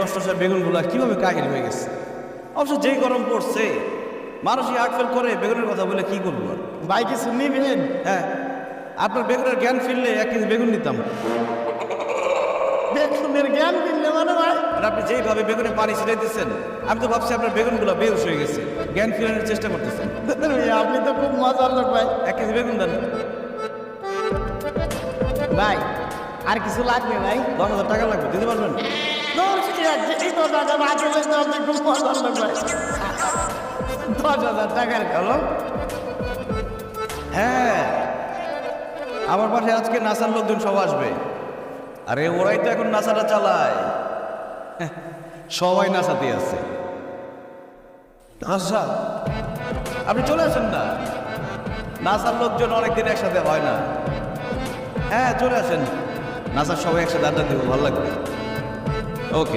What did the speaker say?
নষ্ট হয়ে বেগুনগুলো কীভাবে কাহিল হয়ে গেছে। অবশ্য যেই গরম পড়ছে মানুষই আটফেল করে বেগুনের কথা বলে কি করবো আর। ভাই কিছু নিবেন? হ্যাঁ, আপনার বেগুনের জ্ঞান ফিরলে 1 কেজি বেগুন নিতাম। বেগুনের জ্ঞান কিনলে মানে ভাই? আর আপনি যেইভাবে বেগুনে পানি ছিটাই দিচ্ছেন আমি তো ভাবছি আপনার বেগুনগুলো বেউস হয়ে গেছে, জ্ঞান ফিরানোর চেষ্টা করতেছেন। আপনি তো খুব মজার লোক ভাই। 1 কেজি বেগুন দেন। ভাই আর কিছু লাগবে ভাই? 10,000 টাকা লাগবে, দিতে পারবেন? আপনি খুব মজার লোক ভাই। 10,000 টাকার কলম? হ্যাঁ, আমার পাশে আজকে নাসার লোকজন সব আসবে। আরে ওরাই তো এখন নাসাটা চালায়। সবাই নাসাতে আছে। আচ্ছা, আপনি চলে আসেন না, নাসার লোকজন অনেকদিন একসাথে হয় না। হ্যাঁ চলে আসেন, নাসার সবাই একসাথে আড্ডা দিব, ভালো লাগবে। ওকে।